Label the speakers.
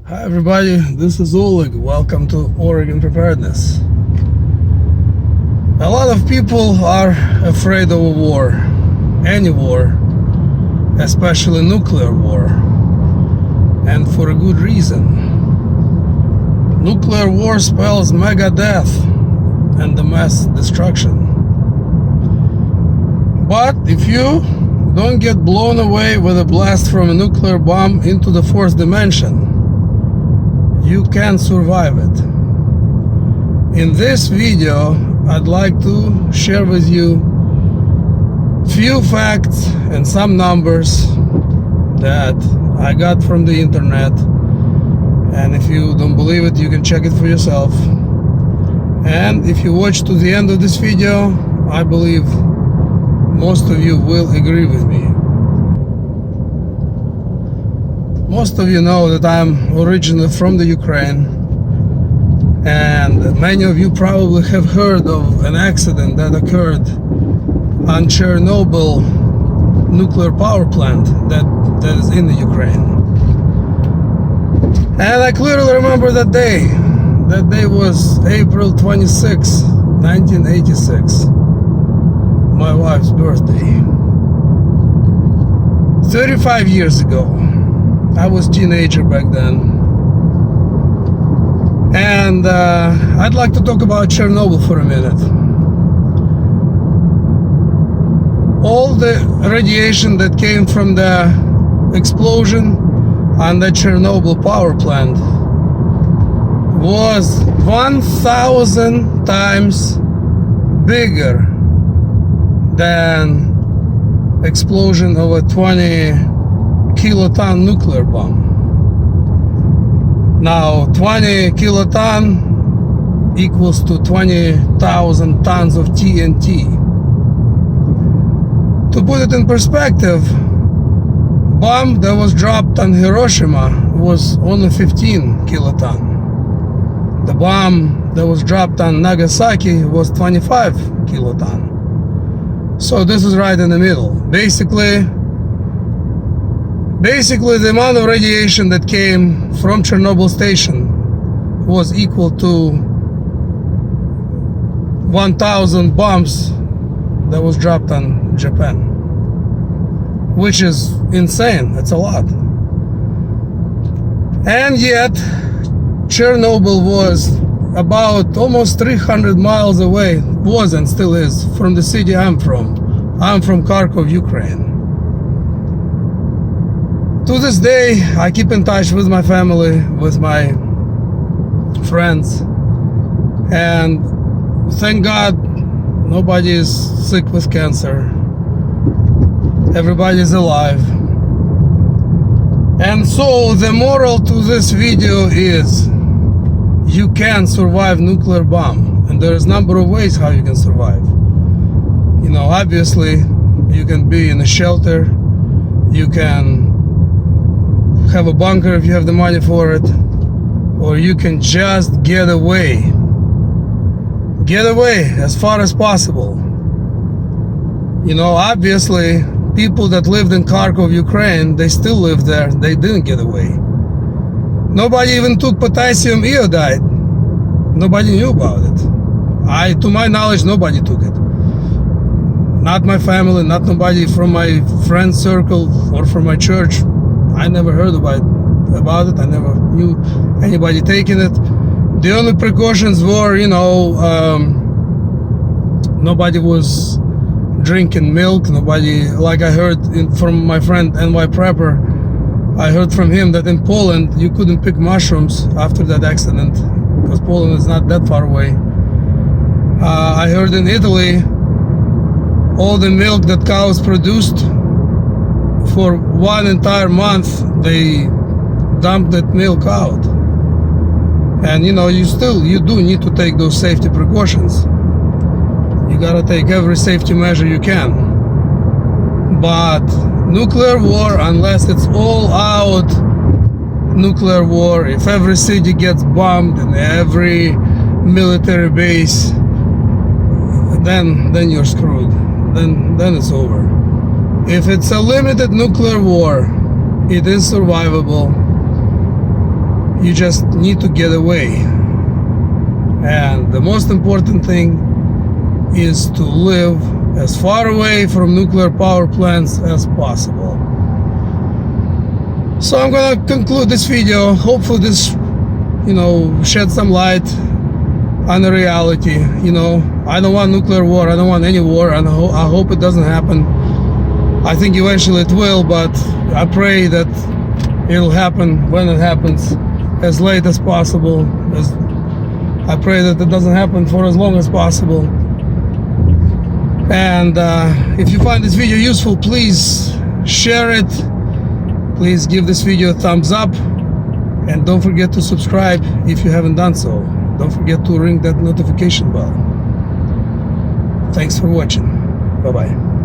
Speaker 1: Hi everybody, this is Oleg. Welcome to Oregon Preparedness. A lot of people are afraid of a war, any war, especially nuclear war, and for a good reason. Nuclear war spells mega death and the mass destruction. But if you don't get blown away with a blast from a nuclear bomb into the fourth dimension, you can survive it. In this video, I'd like to share with you few facts and some numbers that I got from the internet. And if you don't believe it, you can check it for yourself. And if you watch to the end of this video, I believe most of you will agree with me. Most of you know that I'm originally from the Ukraine, and many of you probably have heard of an accident that occurred on Chernobyl nuclear power plant that is in the Ukraine. And I clearly remember that day. That day was April 26, 1986, my wife's birthday. 35 years ago. I was a teenager back then. And I'd like to talk about Chernobyl for a minute. All the radiation that came from the explosion on the Chernobyl power plant was 1,000 times bigger than explosion of a 20 kiloton nuclear bomb. Now 20 kiloton equals to 20,000 tons of TNT. To put it in perspective, bomb that was dropped on Hiroshima was only 15 kiloton. The bomb that was dropped on Nagasaki was 25 kiloton. So this is right in the middle. Basically, the amount of radiation that came from Chernobyl station was equal to 1,000 bombs that was dropped on Japan, which is insane. It's a lot. And yet, Chernobyl was about almost 300 miles away, was and still is, from the city I'm from. I'm from Kharkov, Ukraine. To this day, I keep in touch with my family, with my friends, and thank God nobody is sick with cancer. Everybody is alive. And so the moral to this video is you can survive nuclear bomb, and there is a number of ways how you can survive. You know, obviously you can be in a shelter, you can have a bunker if you have the money for it, or you can just get away as far as possible. You know, obviously people that lived in Kharkov, Ukraine, they still live there, they didn't get away. Nobody even took potassium iodide. Nobody knew about it. To my knowledge, nobody took it. Not my family, not nobody from my friend circle or from my church. I never heard about it. I never knew anybody taking it. The only precautions were, you know, nobody was drinking milk. Nobody, like I heard from my friend NY Prepper, I heard from him that in Poland you couldn't pick mushrooms after that accident because Poland is not that far away. I heard in Italy all the milk that cows produced, for one entire month they dumped that milk out. And you know, you do need to take those safety precautions. You gotta take every safety measure you can. But nuclear war, unless it's all out nuclear war, if every city gets bombed and every military base, then you're screwed. Then it's over. If it's a limited nuclear war, it is survivable. You just need to get away. And the most important thing is to live as far away from nuclear power plants as possible. So I'm gonna conclude this video. Hopefully this, shed some light on the reality. I don't want nuclear war. I don't want any war, and I hope it doesn't happen. I think eventually it will, but I pray that it'll happen when it happens, as late as possible. I pray that it doesn't happen for as long as possible. And if you find this video useful, please share it. Please give this video a thumbs up, and don't forget to subscribe if you haven't done so. Don't forget to ring that notification bell. Thanks for watching. Bye-bye.